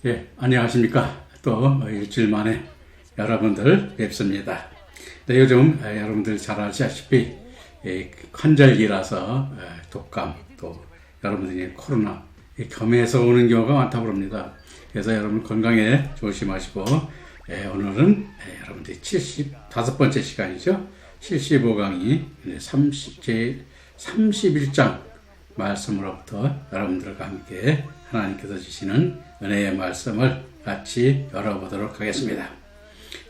예, 안녕하십니까. 또 일주일 만에 여러분들 뵙습니다. 네, 요즘 여러분들 잘 아시다시피 환절기라서 독감 또 여러분들이 코로나 겸해서 오는 경우가 많다고 합니다. 그래서 여러분 건강에 조심하시고 오늘은 여러분들이 75번째 시간이죠. 75강의 제 31장 말씀으로부터 여러분들과 함께 하나님께서 주시는 은혜의 말씀을 같이 열어보도록 하겠습니다.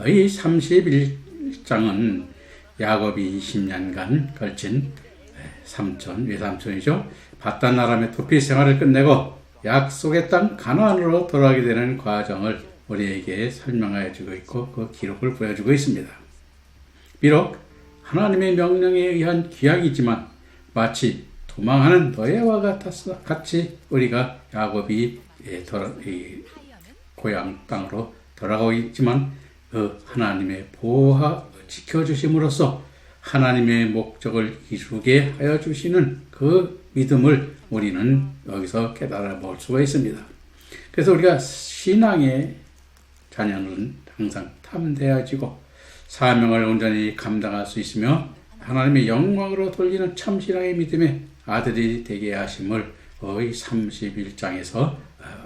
이 31장은 야곱이 20년간 걸친 외삼촌이죠. 바단 아람의 도피 생활을 끝내고 약속의 땅 가나안으로 돌아가게 되는 과정을 우리에게 설명하여 주고 있고 그 기록을 보여주고 있습니다. 비록 하나님의 명령에 의한 귀향이지만 마치 도망하는 노예와 같이 우리가 야곱이 고향 땅으로 돌아가고 있지만 그 하나님의 보호하 지켜주심으로써 하나님의 목적을 이루게 하여 주시는 그 믿음을 우리는 여기서 깨달아 볼 수가 있습니다. 그래서 우리가 신앙의 자녀는 항상 탐대해지고 사명을 온전히 감당할 수 있으며 하나님의 영광으로 돌리는 참신앙의 믿음의 아들이 되게 하심을 거의 31장에서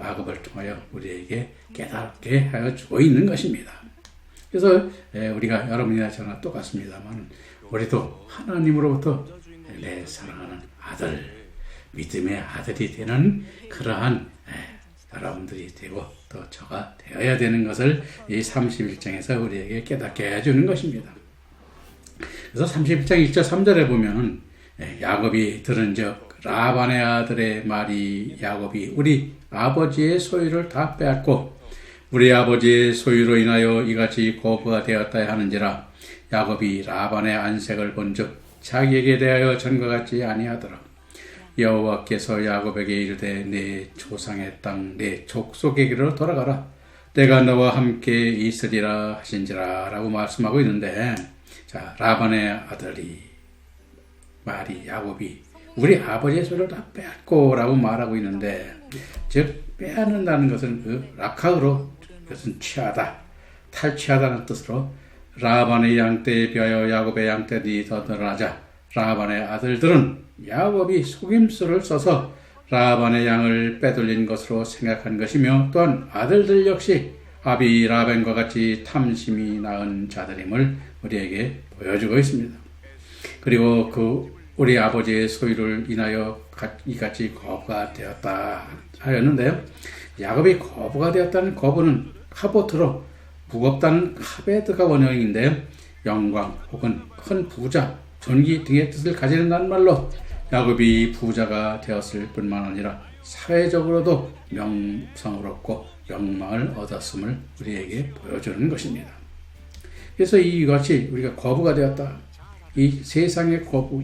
야곱을 통하여 우리에게 깨닫게 하여 주고 있는 것입니다. 그래서 우리가 여러분이나 저나 똑같습니다만 우리도 하나님으로부터 내 사랑하는 아들, 믿음의 아들이 되는 그러한 여러분들이 되고 또 저가 되어야 되는 것을 이 31장에서 우리에게 깨닫게 해주는 것입니다. 그래서 31장 1절 3절에 보면 야곱이 들은즉 라반의 아들의 말이 야곱이 우리 아버지의 소유를 다 빼앗고 우리 아버지의 소유로 인하여 이같이 고부가 되었다 하는지라. 야곱이 라반의 안색을 본즉 자기에게 대하여 전과 같지 아니하더라. 여호와께서 야곱에게 이르되 내 조상의 땅 내 족속에게로 돌아가라. 내가 너와 함께 있으리라 하신지라 라고 말씀하고 있는데, 자, 라반의 아들이 말이 야곱이 우리 아버지의 소유를 다 빼앗고 라고 말하고 있는데, 즉 빼앗는다는 것은 그 락하으로 그것은 취하다, 탈취하다는 뜻으로 라반의 양떼에 비하여 야곱의 양떼들이 더 늘어나자 라반의 아들들은 야곱이 속임수를 써서 라반의 양을 빼돌린 것으로 생각한 것이며, 또한 아들들 역시 아비 라반과 같이 탐심이 낳은 자들임을 우리에게 보여주고 있습니다. 그리고 그 우리 아버지의 소유를 인하여 이같이 거부가 되었다 하였는데요. 야곱이 거부가 되었다는 거부는 카보트로 무겁다는 카베드가 원형인데, 영광 혹은 큰 부자, 존귀 등의 뜻을 가지는다는 말로 야곱이 부자가 되었을 뿐만 아니라 사회적으로도 명성을 영망을 얻었음을 우리에게 보여주는 것입니다. 그래서 이것이 우리가 거부가 되었다. 이 세상의 거부,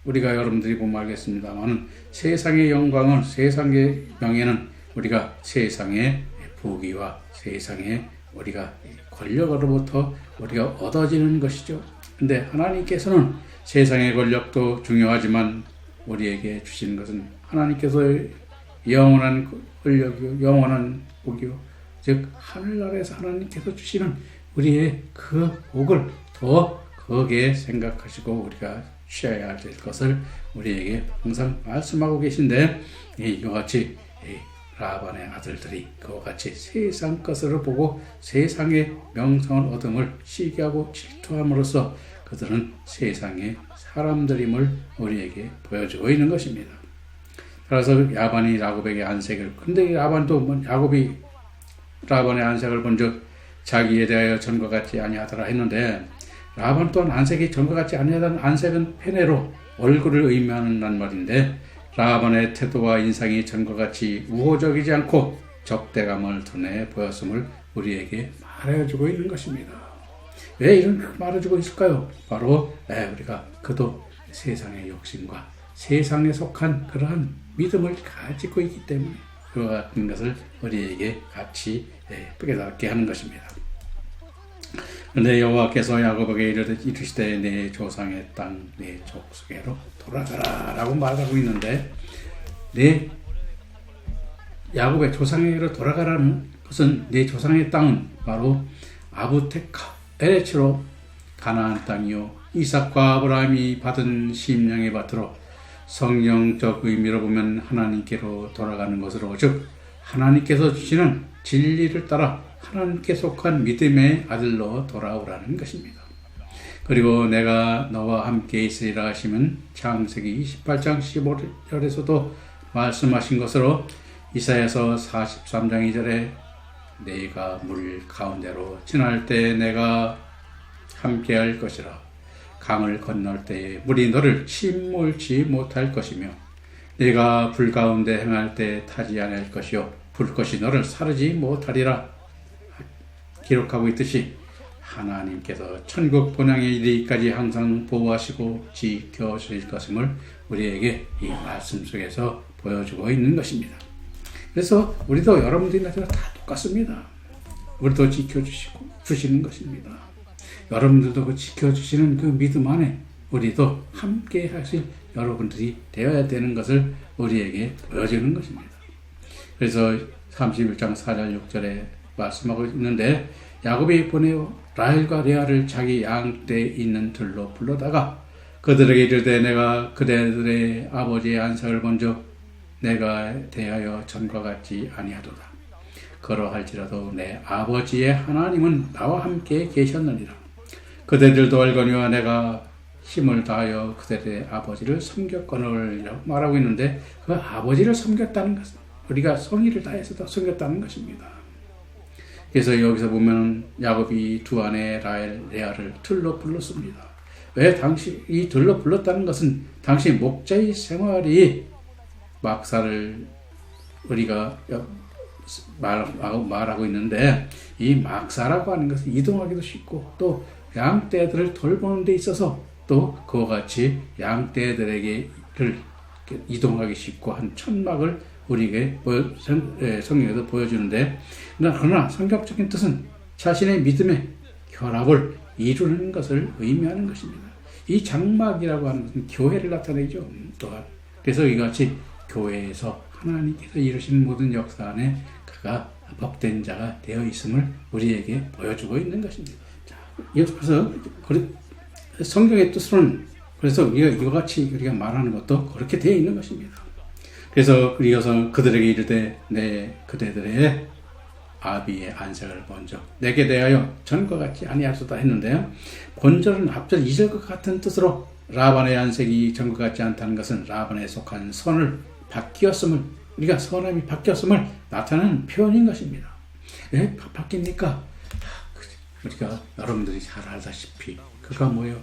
우리가 여러분들이 보면 알겠습니다만 세상의 영광은, 세상의 명예는 우리가 세상의 부귀와 세상의 우리가 권력으로부터 우리가 얻어지는 것이죠. 근데 하나님께서는 세상의 권력도 중요하지만 우리에게 주시는 것은 하나님께서 영원한 권력이요, 영원한 복이요, 즉 하늘나라에서 하나님께서 주시는 우리의 그 복을 더 거기에 생각하시고 우리가 취해야 될 것을 우리에게 항상 말씀하고 계신데, 이와 같이 라반의 아들들이 그와 같이 세상 것으로 보고 세상의 명성을 얻음을 시기하고 질투함으로써 그들은 세상의 사람들임을 우리에게 보여주고 있는 것입니다. 그래서 야반이 야곱에게 안색을, 근데 야반도 야곱이 라반의 안색을 본즉 자기에 대하여 전과 같지 아니하더라 했는데, 라반 또한 안색이 전과 같지 아니하다는 안색은 페네로 얼굴을 의미하는 말인데, 라반의 태도와 인상이 전과 같이 우호적이지 않고 적대감을 드러내 보였음을 우리에게 말해주고 있는 것입니다. 왜 이런 말해주고 있을까요? 바로 우리가 그도 세상의 욕심과 세상에 속한 그러한 믿음을 가지고 있기 때문에 그와 같은 것을 우리에게 같이 깨닫게 하는 것입니다. 그런데 여호와께서 야곱에게 이르시되 내 조상의 땅 내 족속에로 돌아가라 라고 말하고 있는데, 내 야곱의 조상에게로 돌아가라는 그것은 네 조상의 땅은 바로 아부테카 에레츠로 가나안 땅이요 이삭과 아브라함이 받은 심령의 밭으로 성경적 의미로 보면 하나님께로 돌아가는 것으로, 즉 하나님께서 주시는 진리를 따라 하나님께 속한 믿음의 아들로 돌아오라는 것입니다. 그리고 내가 너와 함께 있으리라 하시면 창세기 28장 15절에서도 말씀하신 것으로 이사야서 43장 2절에 네가 물 가운데로 지날 때 내가 함께할 것이라. 강을 건널 때에 물이 너를 침몰치 못할 것이며 네가 불 가운데 행할 때 타지 않을 것이요 불꽃이 너를 사르지 못하리라. 기록하고 있듯이 하나님께서 천국 본향에 이르기까지 항상 보호하시고 지켜주실 것임을 우리에게 이 말씀 속에서 보여주고 있는 것입니다. 그래서 우리도 여러분들이 나처럼 다 똑같습니다. 우리도 지켜주시고 주시는 것입니다. 여러분들도 그 지켜주시는 그 믿음 안에 우리도 함께 하실 여러분들이 되어야 되는 것을 우리에게 보여주는 것입니다. 그래서 31장 4절 6절에 말씀하고 있는데 야곱이 보내어 라헬과 레아를 자기 양떼에 있는 들로 불러다가 그들에게 이르되 내가 그대들의 아버지의 안색을 본즉 내가 대하여 전과 같지 아니하도다. 그러할지라도 내 아버지의 하나님은 나와 함께 계셨느니라. 그대들도 알거니와 내가 힘을 다하여 그들의 아버지를 섬겼거늘 말하고 있는데 그 아버지를 섬겼다는 것은 우리가 성의를 다해서 섬겼다는 것입니다. 그래서 여기서 보면 야곱이 두 아내 라헬, 레아를 들로 불렀습니다. 왜 당시 이 들로 불렀다는 것은 당시 목자의 생활이 막사를 우리가 말하고 있는데 이 막사라고 하는 것은 이동하기도 쉽고 또 양떼들을 돌보는 데 있어서 또 그와 같이 양떼들에게 이동하기 쉽고 한 천막을 우리에게 성경에도 보여주는데 그러나 성경적인 뜻은 자신의 믿음의 결합을 이루는 것을 의미하는 것입니다. 이 장막이라고 하는 것은 교회를 나타내죠. 또한 그래서 이같이 교회에서 하나님께서 이루신 모든 역사 안에 그가 복된 자가 되어 있음을 우리에게 보여주고 있는 것입니다. 자, 그래서 성경의 뜻으로는 그래서 이와 같이 우리가 말하는 것도 그렇게 되어 있는 것입니다. 그래서 이어서 그들에게 이르되 내 그대들의 아비의 안색을 본즉 내게 대하여 전과 같지 아니하소다 했는데요. 본절은 앞절 2절과 같은 뜻으로 라반의 안색이 전과 같지 않다는 것은 라반에 속한 선을 바뀌었음을 우리가 선함이 바뀌었음을 나타내는 표현인 것입니다. 왜 바뀝니까? 우리가 여러분들이 잘 알다시피 그가 뭐예요?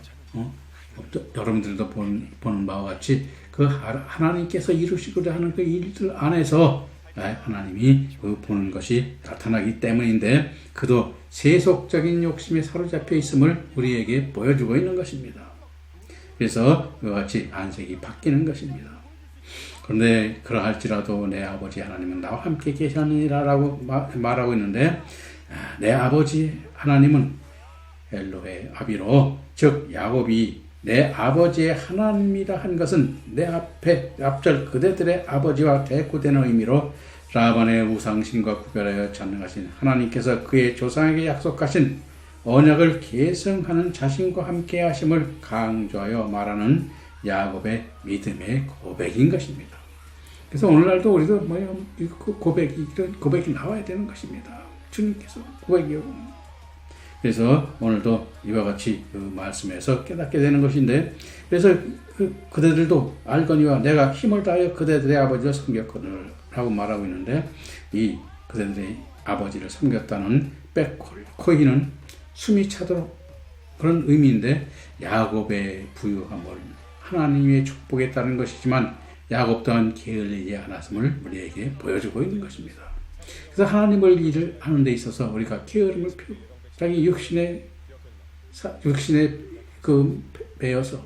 여러분들도 보는 바와 같이 그 하나님께서 이루시고자 하는 그 일들 안에서 하나님이 보는 것이 나타나기 때문인데 그도 세속적인 욕심에 사로잡혀 있음을 우리에게 보여주고 있는 것입니다. 그래서 그와 같이 안색이 바뀌는 것입니다. 그런데 그러할지라도 내 아버지 하나님은 나와 함께 계셨느니라 라고 말하고 있는데 내 아버지 하나님은 엘로헤 아비로 즉 야곱이 내 아버지의 하나님이라 한 것은 내 앞절 그대들의 아버지와 대꾸되는 의미로 라반의 우상신과 구별하여 전능하신 하나님께서 그의 조상에게 약속하신 언약을 계승하는 자신과 함께 하심을 강조하여 말하는 야곱의 믿음의 고백인 것입니다. 그래서 오늘날도 우리도 뭐예요? 이런 고백이 나와야 되는 것입니다. 주님께서 고백이요. 그래서 오늘도 이와 같이 그 말씀에서 깨닫게 되는 것인데 그래서 그대들도 알거니와 내가 힘을 다하여 그대들의 아버지를 섬겼거늘 라고 말하고 있는데 이 그대들의 아버지를 섬겼다는 코이는 숨이 차도록 그런 의미인데 야곱의 부유함을 하나님의 축복에 따른 것이지만 야곱 또한 게을리지 않았음을 우리에게 보여주고 있는 것입니다. 그래서 하나님을 일을 하는 데 있어서 우리가 게으름을 피우고 자기 육신에 배어서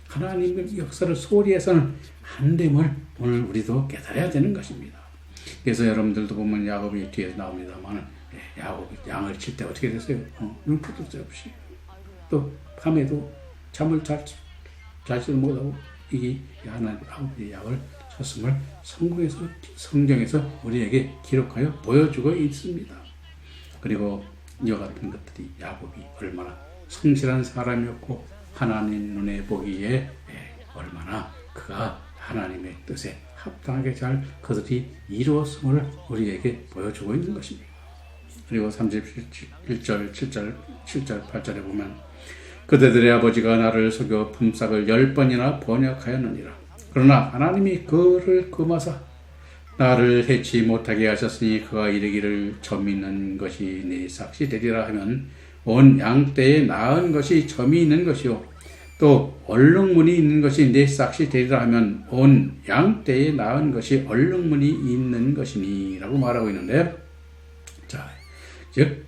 하나님의 역사를 소홀히 해서는 안 됨을 오늘 우리도 깨달아야 되는 것입니다. 그래서 여러분들도 보면 야곱이 뒤에 나옵니다만 야곱이 양을 칠 때 어떻게 됐어요? 눈포도 없이 또 밤에도 잠을 자지도 못하고 이게 하나님의 양을 하셨음을 성경에서 우리에게 기록하여 보여주고 있습니다. 그리고 이와 같은 것들이 야곱이 얼마나 성실한 사람이었고 하나님 눈에 보기에 얼마나 그가 하나님의 뜻에 합당하게 잘 그들이 이루었음을 우리에게 보여주고 있는 것입니다. 그리고 31절, 7절, 8절에 보면 그대들의 아버지가 나를 속여 품삯을 10번이나 번역하였느니라. 그러나 하나님이 그를 금하사 나를 해치 못하게 하셨으니 그가 이르기를 점 있는 것이 네 삭시 되리라 하면 온 양떼에 나은 것이 점이 있는 것이요 또 얼룩무늬 있는 것이 네 삭시 되리라 하면 온 양떼에 나은 것이 얼룩무늬 있는 것이니 라고 말하고 있는데, 자, 즉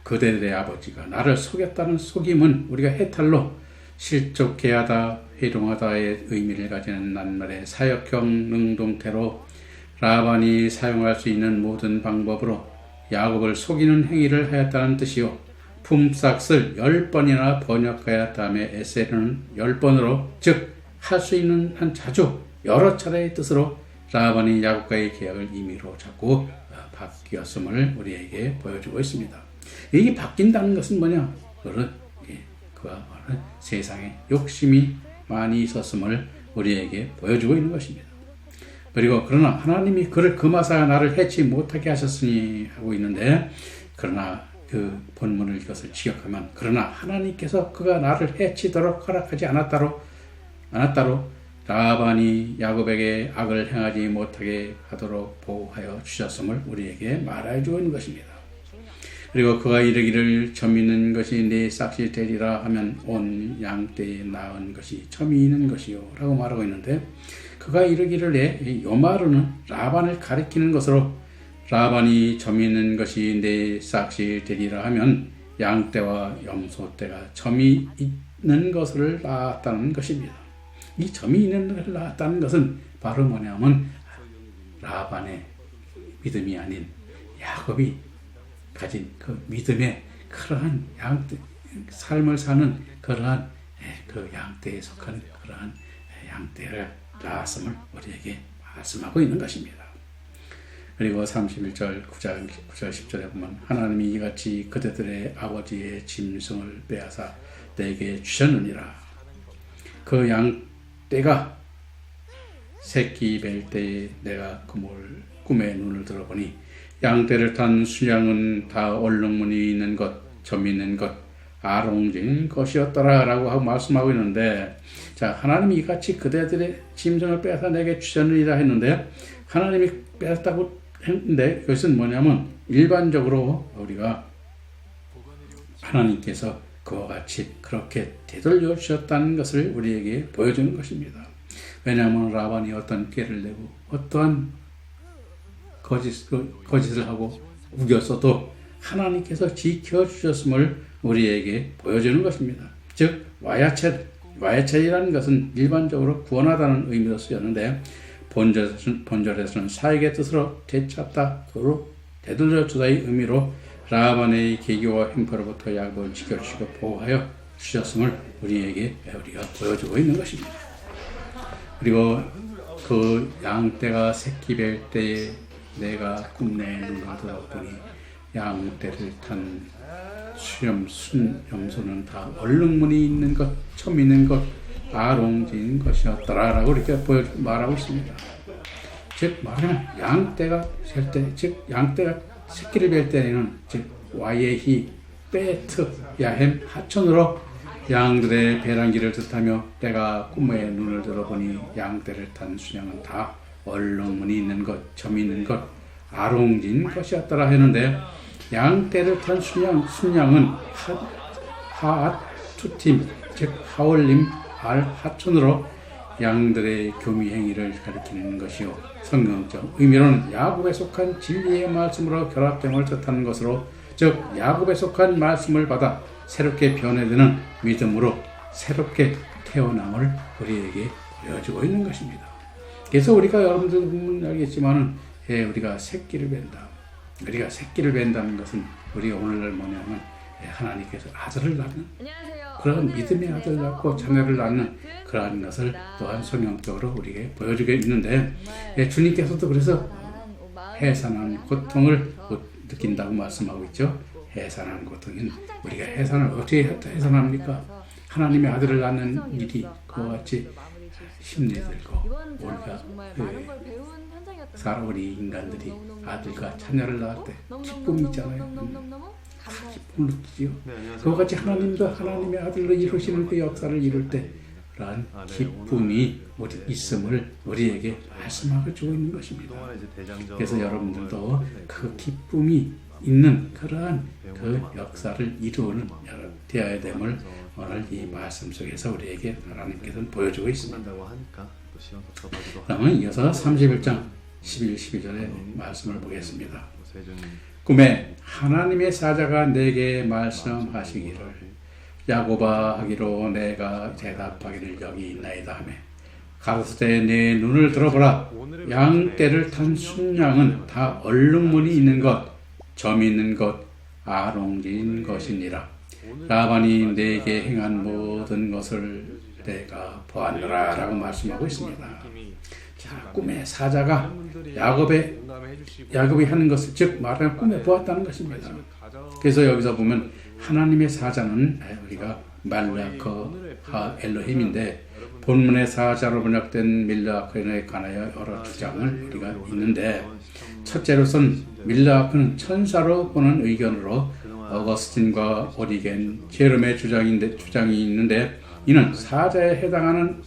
그대들의 아버지가 나를 속였다는 속임은 우리가 해탈로 실족해 하다 회동하다의 의미를 가지는 낱말의 사역형 능동태로 라반이 사용할 수 있는 모든 방법으로 야곱을 속이는 행위를 하였다는 뜻이요 품삯을 10번이나 번역하였다며 에세는 10번으로 즉 할 수 있는 한 자주 여러 차례의 뜻으로 라반이 야곱과의 계약을 임의로 잡고 바뀌었음을 우리에게 보여주고 있습니다. 이게 바뀐다는 것은 뭐냐? 그가 세상에 욕심이 많이 있었음을 우리에게 보여주고 있는 것입니다. 그리고 그러나 하나님이 그를 금하사 나를 해치 못하게 하셨으니 하고 있는데, 그러나 그 본문을 이것을 지적하면 그러나 하나님께서 그가 나를 해치도록 허락하지 않았다로 라반이 야곱에게 악을 행하지 못하게 하도록 보호하여 주셨음을 우리에게 말해주고 있는 것입니다. 그리고 그가 이르기를 점 있는 것이 네 삭시 되리라 하면 온 양떼에 나은 것이 점이 있는 것이요 라고 말하고 있는데, 그가 이르기를 요 말은 라반을 가리키는 것으로 라반이 점 있는 것이 네 삭시 되리라 하면 양떼와 염소떼가 점이 있는 것을 낳았다는 것입니다. 이 점이 있는 것을 낳았다는 것은 바로 뭐냐면 라반의 믿음이 아닌 야곱이 가진 그 믿음의 그러한 삶을 사는 그러한 그 양떼에 속한 그러한 양떼를 낳았음을 우리에게 말씀하고 있는 것입니다. 그리고 31절, 9절, 10절에 보면 하나님이 이같이 그대들의 아버지의 짐승을 빼앗아 내게 주셨느니라. 그 양떼가 새끼 뵐 때에 내가 꿈에 눈을 들어보니 양떼를 탄 순양은 다 얼룩무늬 있는 것, 점 있는 것, 아롱진 것이었더라 라고 하고 말씀하고 있는데, 자, 하나님이 이같이 그대들의 짐승을 빼앗아 내게 주셨느니라 했는데, 하나님이 빼앗다고 했는데 이것은 뭐냐면 일반적으로 우리가 하나님께서 그와 같이 그렇게 되돌려 주셨다는 것을 우리에게 보여주는 것입니다. 왜냐하면 라반이 어떤 꾀를 내고 어떠한 거짓을 하고 우겼어도 하나님께서 지켜주셨음을 우리에게 보여주는 것입니다. 즉 와야첼이라는 것은 일반적으로 구원하다는 의미로 쓰였는데 본절에서는 사역의 뜻으로 되찾다, 그로 되돌려주다의 의미로 라반의 계기와 행포로부터 야곱을 지켜주시고 보호하여 주셨음을 우리가 보여주고 있는 것입니다. 그리고 그 양떼가 새끼 뵐 때에 내가 꿈내 눈을 들어보니 양떼를 탄 염소는 다 얼룩무늬 있는 것, 점 있는 것, 아롱진 것이었더라 라고 이렇게 말하고 있습니다. 즉 말하면 양떼가 셀 때, 즉 양떼가 새끼를 뵐 때에는 즉 와예히 베트 야햄 하천으로 양들의 배란기를 뜻하며 때가 꿈에 눈을 들어보니 양떼를 탄 순양은 다 얼룩무늬 있는 것, 점 있는 것, 아롱진 것이었더라 했는데, 양떼를 탄 순양은 하아투팀 즉 하올림 알 하촌으로 양들의 교미 행위를 가리키는 것이요 성경적 의미로는 야곱에 속한 진리의 말씀으로 결합됨을 뜻하는 것으로, 즉 야곱에 속한 말씀을 받아 새롭게 변해되는 믿음으로 새롭게 태어남을 우리에게 보여주고 있는 것입니다. 그래서 우리가 여러분들 보면 알겠지만은 우리가 새끼를 뵌다. 우리가 새끼를 뵌다는 것은 우리가 오늘날 뭐냐면 하나님께서 아들을 낳는 안녕하세요. 그런 믿음의 아들을 낳고 자녀를 낳는 그러한 것을 또한 성경적으로 우리에게 보여주고 있는데 주님께서도 그래서 해산한 고통을 느낀다고 말씀하고 있죠. 해산한 고통은 우리가 해산을 어떻게 해산합니까? 하나님의 아들을 낳는 일이 그와 같이 힘이 들고 우리가 우리 인간들이 아들과 자녀를 낳을 때 기쁨이 있잖아요. 기쁨을 느끼지요. 그와 같이 하나님도 하나님의 아들로 이루시는 그 역사를 이룰 때 그러한 기쁨이 우리 있음을 우리에게 말씀하고 주고 있는 것입니다. 그래서 여러분들도 그 기쁨이 있는 그러한 그 역사를 이루는 되어야 됨을 오늘 이 말씀 속에서 우리에게 하나님께서는 보여주고 있습니다. 그러면 이어서 31장 11, 12절의 말씀을 보겠습니다. 꿈에 하나님의 사자가 내게 말씀하시기를 야곱아 하기로 내가 대답하기를 여기 있나이다 하며 가로되 내 눈을 들어보라 양떼를 탄 순양은 다 얼룩무늬 있는 것 점 있는 것 아롱진 것이니라 라반이 내게 행한 모든 것을 내가 보았노라 라고 말씀하고 있습니다. 자, 꿈의 사자가 야곱이 하는 것을 즉 말하는 꿈에 보았다는 것입니다. 그래서 여기서 보면 하나님의 사자는 우리가 말라크 엘로힘인데 본문의 사자로 번역된 밀라크에 관하여 여러 주장을 우리가 있는데 첫째로선 밀라크는 천사로 보는 의견으로 어거스틴과 오리겐, 제롬의 주장이 있는데 이는 사자에 해당하는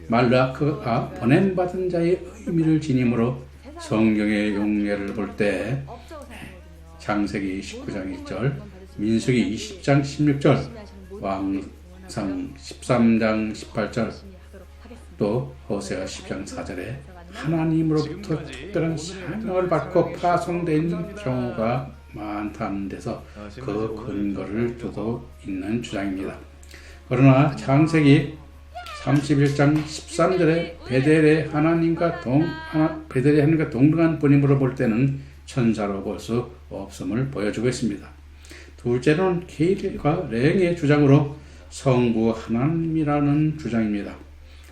말라크가 보냄받은 자의 의미를 지니므로 성경의 용례를 볼 때 창세기 19장 1절, 민수기 20장 16절, 왕상 13장 18절, 또 호세아 10장 4절에 하나님으로부터 특별한 사명을 받고 파송되어 있는 경우가 많다는 데서 그 근거를 두고 있는 주장입니다. 그러나 창세기 31장 13절에 베델의 하나님과 동등한 분임으로 볼 때는 천사로 볼 수 없음을 보여주고 있습니다. 둘째로는 케일과 랭의 주장으로 성부 하나님이라는 주장입니다.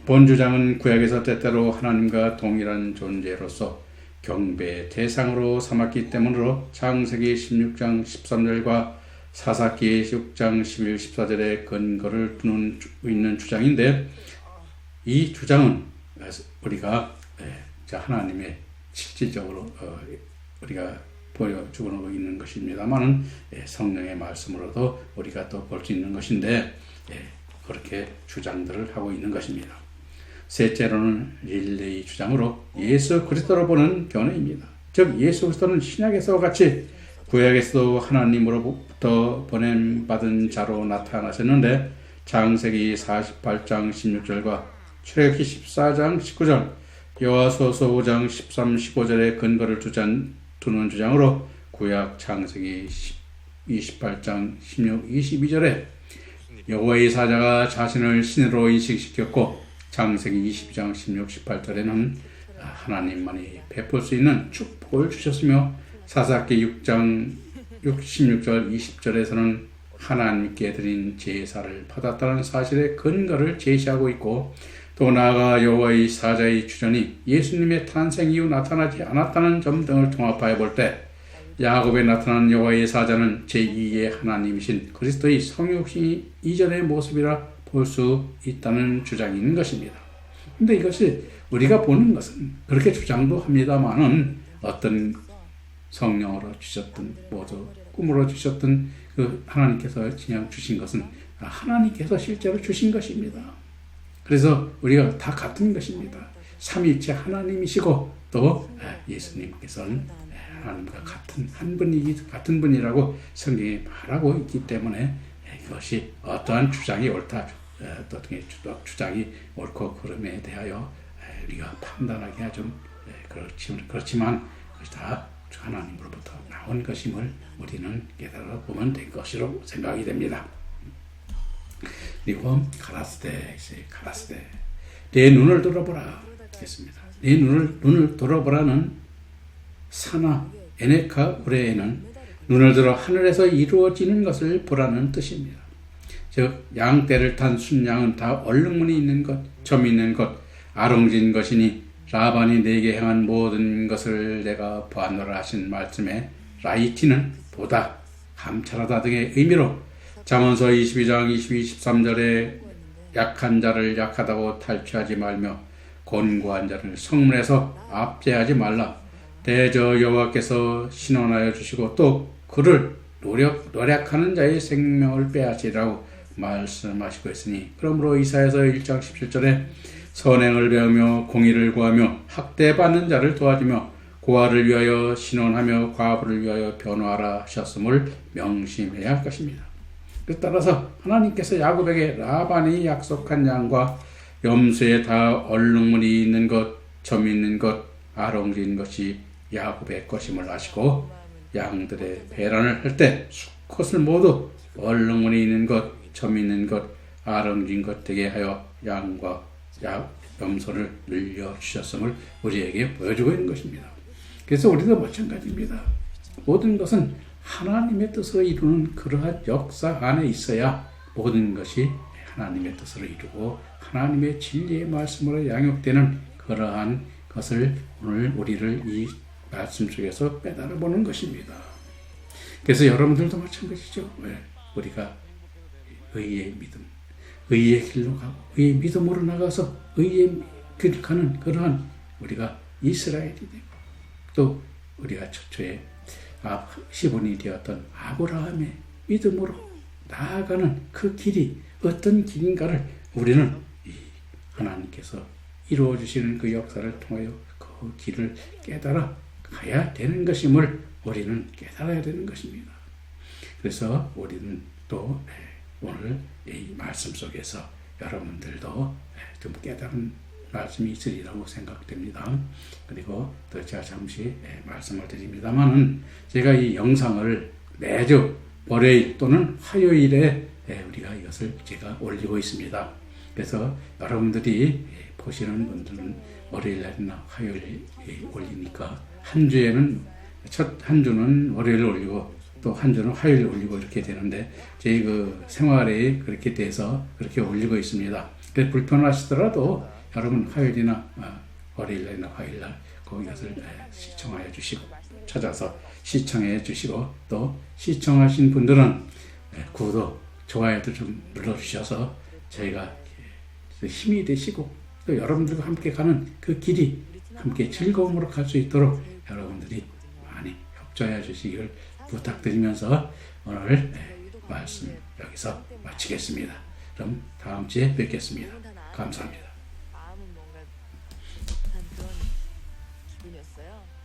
본 주장은 구약에서 때때로 하나님과 동일한 존재로서 경배의 대상으로 삼았기 때문으로 창세기 16장 13절과 사사기 6장 11, 14절의 근거를 두는 있는 주장인데 이 주장은 우리가 하나님의 실질적으로 우리가 보여주고 있는 것입니다만은 성령의 말씀으로도 우리가 또 볼 수 있는 것인데 그렇게 주장들을 하고 있는 것입니다. 셋째로는 릴레이 주장으로 예수 그리스도로 보는 견해입니다. 즉 예수 그리스도는 신약에서와 같이 구약에서도 하나님으로부터 보냄받은 자로 나타나셨는데 창세기 48장 16절과 출애굽기 14장 19절, 여호수아서 5장 13, 15절의 근거를 두는 주장으로 구약 창세기 28장 16, 22절에 여호와의 사자가 자신을 신으로 인식시켰고 창세기 20장 16, 18절에는 하나님만이 베풀 수 있는 축복을 주셨으며 사사기 6장 16절 20절에서는 하나님께 드린 제사를 받았다는 사실의 근거를 제시하고 있고 또 나아가 여호와의 사자의 주전이 예수님의 탄생 이후 나타나지 않았다는 점 등을 종합하여 볼 때 야곱에 나타난 여호와의 사자는 제2의 하나님이신 그리스도의 성육신 이전의 모습이라 볼 수 있다는 주장이 있는 것입니다. 근데 이것이 우리가 보는 것은 그렇게 주장도 합니다만은 어떤 성령으로 주셨던 모두 꿈으로 주셨던 그 하나님께서 그냥 주신 것은 하나님께서 실제로 주신 것입니다. 그래서 우리가 다 같은 것입니다. 삼위일체 하나님이시고 또 예수님께서는 하나님과 같은 분이라고 성경이 말하고 있기 때문에 이것이 어떠한 주장이 옳다, 어떤 주장이 옳고 그름에 대하여 우리가 판단하기가 좀 그렇지만 그것이 다 하나님으로부터 나온 것임을 우리는 깨달아 보면 될 것이라고 생각이 됩니다. 그리고 가라스데 내 눈을 들어보라 했습니다. 내 눈을 들어보라는 사나 에네카 우레에는 눈을 들어 하늘에서 이루어지는 것을 보라는 뜻입니다. 즉 양떼를 탄 순양은 다 얼룩무늬 있는 것, 점 있는 것, 아롱진 것이니 라반이 내게 행한 모든 것을 내가 보았노라 하신 말씀에 라이티는 보다, 감찰하다 등의 의미로 잠언서 22장 22, 23절에 약한 자를 약하다고 탈취하지 말며 곤고한 자를 성문에서 압제하지 말라. 대저 여호와께서 신원하여 주시고 또 그를 노력하는 자의 생명을 빼앗으리라고 말씀하시고 있으니, 그러므로 이사야서 1장 17절에 선행을 배우며 공의를 구하며 학대받는 자를 도와주며 고아를 위하여 신원하며 과부를 위하여 변호하라 하셨음을 명심해야 할 것입니다. 따라서 하나님께서 야곱에게 라반이 약속한 양과 염소에 다 얼룩무늬 있는 것, 점 있는 것, 아롱진 것이 야곱의 것임을 아시고 양들의 배란을 할 때 수컷을 모두 얼룩무늬 있는 것, 점 있는 것, 아롱진 것 되게 하여 양과 염소를 늘려주셨음을 우리에게 보여주고 있는 것입니다. 그래서 우리도 마찬가지입니다. 모든 것은 하나님의 뜻으로 이루는 그러한 역사 안에 있어야 모든 것이 하나님의 뜻으로 이루고 하나님의 진리의 말씀으로 양육되는 그러한 것을 오늘 우리를 이 말씀 속에서 깨달아 보는 것입니다. 그래서 여러분들도 마찬가지죠. 우리가 의의 믿음, 의의 길로 가고 의의 믿음으로 나가서 의의 길을 가는 그러한 우리가 이스라엘이 되고, 또 우리가 최초에 시본이 되었던 아브라함의 믿음으로 나아가는 그 길이 어떤 길인가를 우리는 하나님께서 이루어 주시는 그 역사를 통하여 그 길을 깨달아 가야 되는 것임을 우리는 깨달아야 되는 것입니다. 그래서 우리는 또 오늘 이 말씀 속에서 여러분들도 좀 깨달은 말씀이 있으리라고 생각됩니다. 그리고 또 제가 잠시 말씀을 드립니다만은, 제가 이 영상을 매주 월요일 또는 화요일에 우리가 이것을 제가 올리고 있습니다. 그래서 여러분들이 보시는 분들은 월요일 날이나 화요일에 올리니까 한 주에는 첫 한 주는 월요일 올리고 또 한 주는 화요일 올리고 이렇게 되는데, 저희 그 생활에 그렇게 돼서 그렇게 올리고 있습니다. 그래서 불편하시더라도 여러분 화요일이나 월요일날이나 화요일날 거기서 시청하여 주시고, 찾아서 시청해 주시고, 또 시청하신 분들은 구독, 좋아요도 좀 눌러주셔서 저희가 힘이 되시고 또 여러분들과 함께 가는 그 길이 함께 즐거움으로 갈 수 있도록 여러분들이 많이 협조해 주시기를 부탁드리면서 오늘 말씀 여기서 마치겠습니다. 그럼 다음 주에 뵙겠습니다. 감사합니다. 마음은 뭔가 한 그런 기분이었어요.